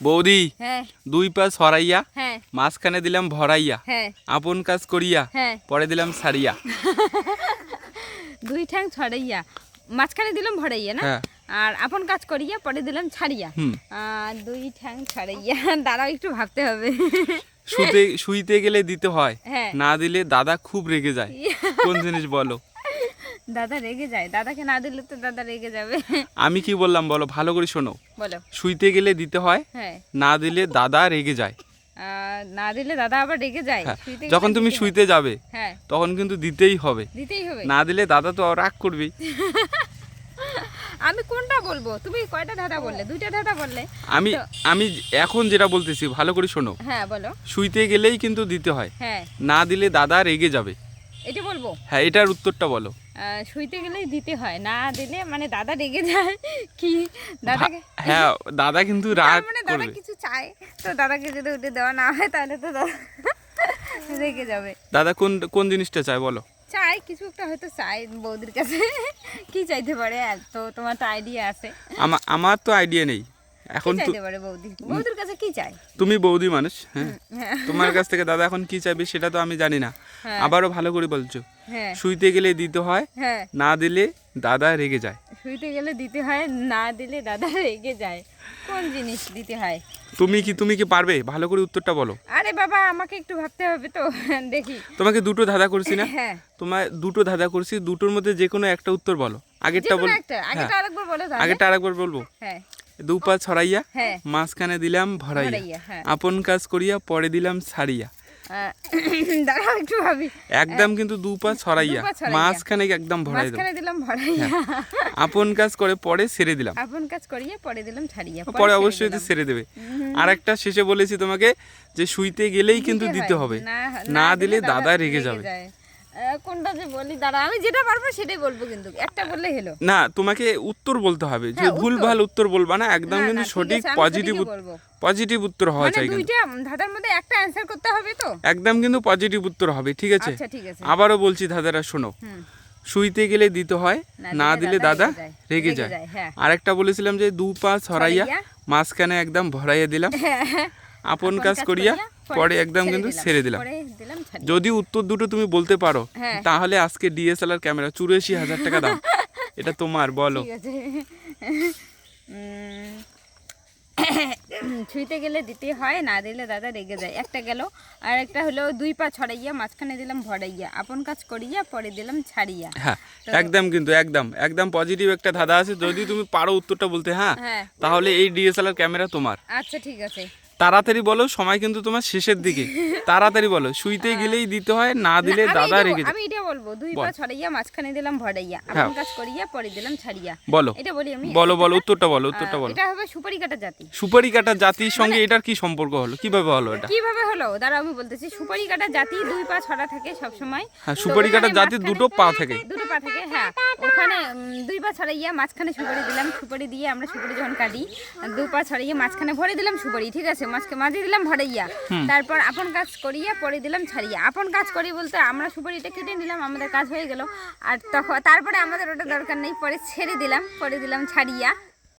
বৌদি হ্যাঁ দুই পা ছড়াইয়া হ্যাঁ মাঝখানে দিলাম ভরাইয়া হ্যাঁ আপন কাজ করিয়া হ্যাঁ পরে দিলাম ছাড়িয়া। দুই ঠ্যাং ছড়াইয়া মাঝখানে দিলাম ভরাইয়া না, হ্যাঁ আর আপন কাজ করিয়া পরে দিলাম ছাড়িয়া। হুম। দুই ঠ্যাং ছড়াইয়া দাঁড়াও একটু ভাবতে হবে। শুইতে গেলে দিতে হয়, হ্যাঁ না দিলে দাদা খুব রেগে যায়। কোন জিনিস বলো? দাদা রেগে যায়, দাদাকে না দিলে তো দাদা রেগে যাবে। আমি কি বললাম বলো, ভালো করে শোনো। বলো। শুইতে গেলে দিতে হয়, হ্যাঁ না দিলে দাদা রেগে যায়। না দিলে দাদা আবার রেগে যায়। হ্যাঁ, শুইতে গেলে যখন তুমি দিতে হয়। শুইতে যাবে হ্যাঁ তখন কিন্তু দিতেই হবে, দিতেই হবে। না দিলে দাদা তো রাগ করবেই। আমি কোনটা বলবো? তুমি কয়টা ধাঁধা বললে? দুইটা ধাঁধা বললে। আমি তো- আমি এখন যেটা বলতেছি ভালো করে শোনো। হ্যাঁ বলো। শুইতে গেলেই কিন্তু দিতে হয়, হ্যাঁ না দিলে দাদা রেগে যাবে। এটা বলবো। হ্যাঁ, এটার উত্তরটা বলো। শুইতে গেলেই দিতে হয়, না দিলে মানে দাদা রেগে যায় কি? দাদাকে হ্যাঁ, দাদা কিন্তু তার রাগ মানে দাদা করবে। কিছু চায়, তো দাদাকে যদি উঠে দেওয়া না হয় তাহলে তো দাদা রেগে যাবে। দাদা কোন কোন জিনিসটা চায় বলো? চাই কিছু একটা, হয়তো চাই বৌদির কাছে। কি চাইতে পারে? তো তোমার তো আইডিয়া আছে। আমার তো আইডিয়া নেই কি এখন। চাইতে পারে বৌদির কাছে কি চাই? তুমি বৌদি মানুষ, হ্যাঁ, হ্যাঁ তোমার কাছ থেকে দাদা এখন কি চাইবে সেটা তো আমি জানি না। হ্যাঁ। আবারও ভালো করে বলছো। হ্যাঁ শুইতে গেলে দিতে হয়, হ্যাঁ না দিলে দাদা রেগে যায়। শুইতে গেলে দিতে হয়, না দিলে দাদা রেগে যায়। কোন জিনিস দিতে হয়? তুমি কি পারবে? ভালো করে উত্তরটা বলো। আরে বাবা, আমাকে একটু ভাবতে হবে তো। দেখি। তোমাকে দুটো ধাঁধা করছি না? হ্যাঁ তোমার দুটো ধাঁধা করছি, দুটোর মধ্যে যে কোনো একটা উত্তর বলো। আগেরটা যেকোনো বল। একটা, হ্যাঁ, আগেটা আরেকবার বলো তাহলে। আগেরটা আরেকবার বলবো। হ্যাঁ দু পা ছড়াইয়া হ্যাঁ মাঝখানে দিলাম ভরাইয়া ভরাইয়া, হ্যাঁ। আপন কাজ করিয়া পরে দিলাম ছাড়িয়া। দাঁড়াও একটু ভাবি। একদম কিন্তু দু পা ছড়াইয়া দু পা ছড়াইয়া। মাঝখানে একদম ভরাই দেবো। মাঝখানে দিলাম ভরাইয়া। আপন কাজ করে পরে ছেড়ে দিলাম। আপন কাজ করিয়ে পরে দিলাম ছাড়িয়া। পরে অবশ্যই তো ছেড়ে দেবে। আর একটা শেষে বলেছি তোমাকে যে শুইতে গেলেই কিন্তু দিতে হয়। হবে, না দিলে দাদা রেগে যাবে। যায়। কোনটা যে বলি, দাঁড়া আমি যেটা পারবো সেটাই বলবো, কিন্তু একটা বললেই হলো। না, তোমাকে উত্তর বলতে হবে, যে হ্যাঁ, ভুল উত্তর। ভাল উত্তর বলবা না, একদম না, কিন্তু না, ঠিক সঠিক আছে, আমি পজিটিভ সঠিকই বলবো। পজিটিভ উত্তর হওয়া মানে চাই কিন্তু। দুইটা ধাঁধার মধ্যে একটা অ্যানসার করতে হবে তো। একদম কিন্তু পজিটিভ উত্তর হবে, ঠিক আছে? আচ্ছা ঠিক আছে। আবারও বলছি ধাঁধাটা শোনো। হুম। শুইতে গেলে দিতে হয়, না দিলে দাদা রেগে যায়। হ্যাঁ। আরেকটা বলেছিলাম যে দু পা ছড়াইয়া ছড়াইয়া, মাঝখানে একদম ভরাইয়া দিলাম, আপন কাজ করিয়া পরে একদম কিন্তু ছেড়ে দিলাম। পরে দিলাম ছাড়িয়া। যদি উত্তর দুটো তুমি বলতে পারো, হ্যাঁ। তাহলে আজকে ডিএসএলআর ক্যামেরা 84,000 টাকা দাম। এটা তোমার, বলো। ঠিক আছে। ছুঁইতে গেলে দিতে হয়, না দিলে দাদা রেগে যায়, একটা গেল। আর একটা হলো দুই পা ছড়াইয়া মাঝখানে দিলাম ভরাইয়া আপন কাজ করিয়া পরে দিলাম ছাড়িয়া। হ্যাঁ, একদম কিন্তু একদম একদম পজিটিভ একটা ধাঁধা আছে। যদি তুমি পারো উত্তরটা বলতে, হ্যাঁ, হ্যাঁ তাহলে এই ডিএসএলআর ক্যামেরা তোমার। আচ্ছা ঠিক আছে। তাড়াতাড়ি বলো, সময় কিন্তু তোমার শেষের দিকে। তাড়াতাড়ি বলো। শুইতে গেলেই দিতে হয়, না দিলে না, দাদা রেগে যায়। আমি এটা বলবো, দুই বল। পা ছড়াইয়া মাঝখানে দিলাম ভরাইয়া হ্যাঁ। আপন কাজ করিয়া পরে দিলাম ছাড়িয়া। বলো এটা বলি আমি। বলো বলো উত্তরটা বলো, উত্তরটা বলো। এটা হবে সুপারি কাটা জাতি। সুপারি কাটা জাতির সঙ্গে এটার কি সম্পর্ক হলো? কিভাবে হলো এটা? কিভাবে হলো দাঁড়াও আমি বলতেছি। সুপারি কাটা জাতি দুই পা ছড়া থাকে সব সময়। হ্যাঁ, সুপারি কাটা জাতির দুটো পা থাকে। দুটো পা থাকে, হ্যাঁ। ওখানে দুই পা ছড়াইয়া মাঝখানে সুপারি দিলাম, সুপারি দিয়ে আমরা সুপারি যখন কাটি, দুই পা ছড়াইয়া মাঝখানে ভরে দিলাম সুপারি, ঠিক আছে? মাঝে দিলাম ভরাইয়া, তারপর আপন কাজ করিয়া পরে দিলাম ছাড়িয়া। আপন কাজ করি বলতে আমরা সুপারিটা কেটে নিলাম, আমাদের কাজ হয়ে গেল। আর তারপরে আমাদের ওটা দরকার নেই, পরে ছেড়ে দিলাম, পরে দিলাম ছাড়িয়া।